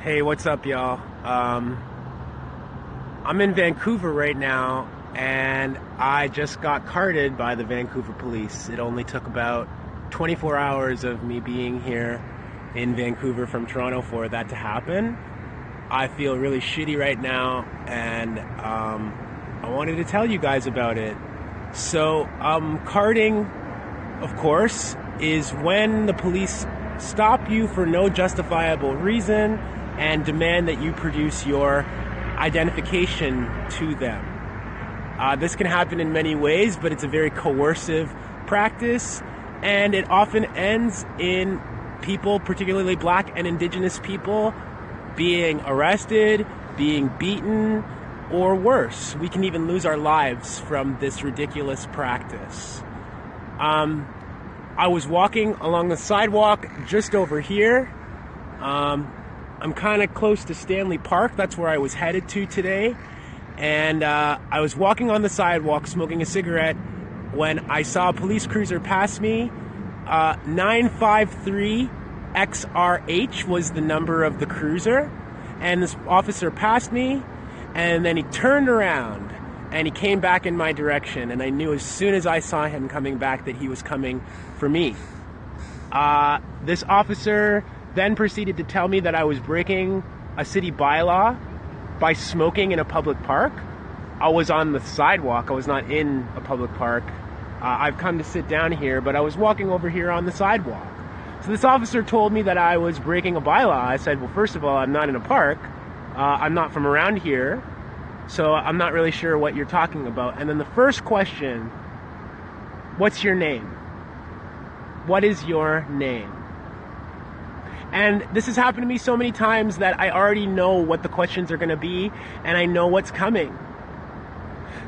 Hey, what's up, y'all? I'm in Vancouver right now, and I just got carded by the Vancouver police. It only took about 24 hours of me being here in Vancouver from Toronto for that to happen. I feel really shitty right now, and I wanted to tell you guys about it. So, carding, of course, is when the police stop you for no justifiable reason and demand that you produce your identification to them. This can happen in many ways, but it's a very coercive practice, and it often ends in people, particularly Black and Indigenous people, being arrested, being beaten, or worse. We can even lose our lives from this ridiculous practice. I was walking along the sidewalk just over here. I'm kind of close to Stanley Park. That's where I was headed to today. And I was walking on the sidewalk smoking a cigarette when I saw a police cruiser pass me. 953 XRH was the number of the cruiser. And this officer passed me, and then he turned around and he came back in my direction. And I knew as soon as I saw him coming back that he was coming for me. This officer then proceeded to tell me that I was breaking a city bylaw by smoking in a public park. I was on the sidewalk. I was not in a public park. I've come to sit down here, but I was walking over here on the sidewalk. So this officer told me that I was breaking a bylaw. I said, well, first of all, I'm not in a park. I'm not from around here, so I'm not really sure what you're talking about. And then the first question, what's your name? What is your name? And this has happened to me so many times that I already know what the questions are going to be, and I know what's coming.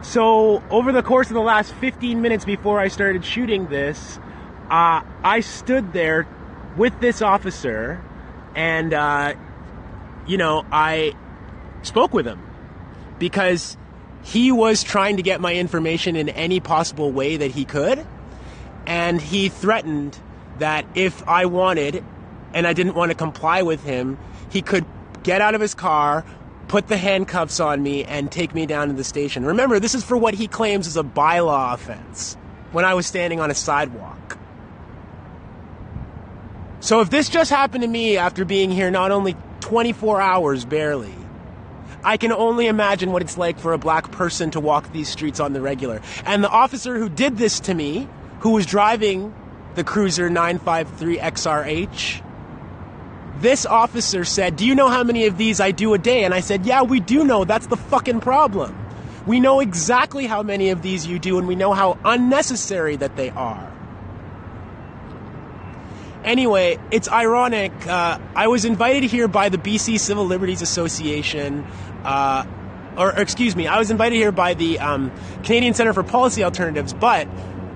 So over the course of the last 15 minutes before I started shooting this, I stood there with this officer, and, I spoke with him because he was trying to get my information in any possible way that he could, and he threatened that if I wanted and I didn't want to comply with him, he could get out of his car, put the handcuffs on me, and take me down to the station. Remember, this is for what he claims is a bylaw offense when I was standing on a sidewalk. So if this just happened to me after being here not only 24 hours barely, I can only imagine what it's like for a Black person to walk these streets on the regular. And the officer who did this to me, who was driving the cruiser 953 XRH, this officer said, do you know how many of these I do a day? And I said, yeah, we do know. That's the fucking problem. We know exactly how many of these you do, and we know how unnecessary that they are. Anyway, it's ironic. I was invited here by the BC Civil Liberties Association, I was invited here by the Canadian Centre for Policy Alternatives, but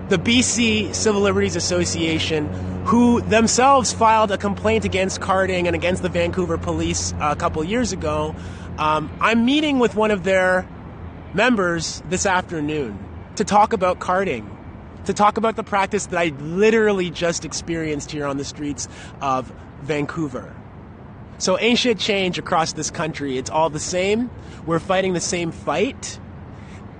the BC Civil Liberties Association, who themselves filed a complaint against carding and against the Vancouver police a couple years ago. I'm meeting with one of their members this afternoon to talk about carding, to talk about the practice that I literally just experienced here on the streets of Vancouver. So ain't shit change across this country. It's all the same. We're fighting the same fight.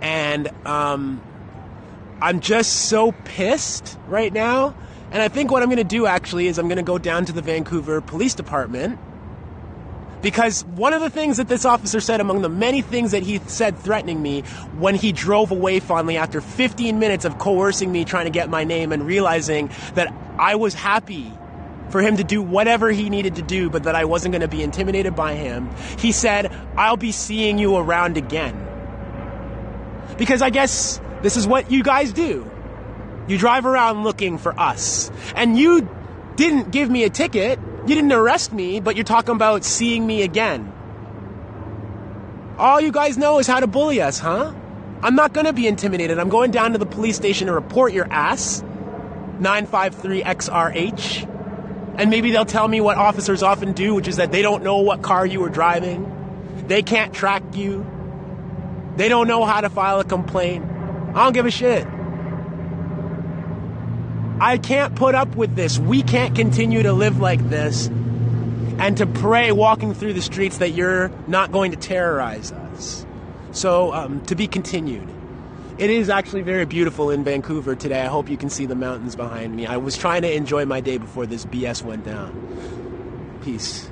And I'm just so pissed right now. And I think what I'm going to do actually is I'm going to go down to the Vancouver Police Department, because one of the things that this officer said, among the many things that he said threatening me when he drove away finally after 15 minutes of coercing me trying to get my name and realizing that I was happy for him to do whatever he needed to do, but that I wasn't going to be intimidated by him, he said, I'll be seeing you around again. Because I guess this is what you guys do. You drive around looking for us. And you didn't give me a ticket. You didn't arrest me, but you're talking about seeing me again. All you guys know is how to bully us, huh? I'm not going to be intimidated. I'm going down to the police station to report your ass, 953 XRH. And maybe they'll tell me what officers often do, which is that they don't know what car you were driving. They can't track you. They don't know how to file a complaint. I don't give a shit. I can't put up with this. We can't continue to live like this and to pray walking through the streets that you're not going to terrorize us. So, to be continued. It is actually very beautiful in Vancouver today. I hope you can see the mountains behind me. I was trying to enjoy my day before this BS went down. Peace.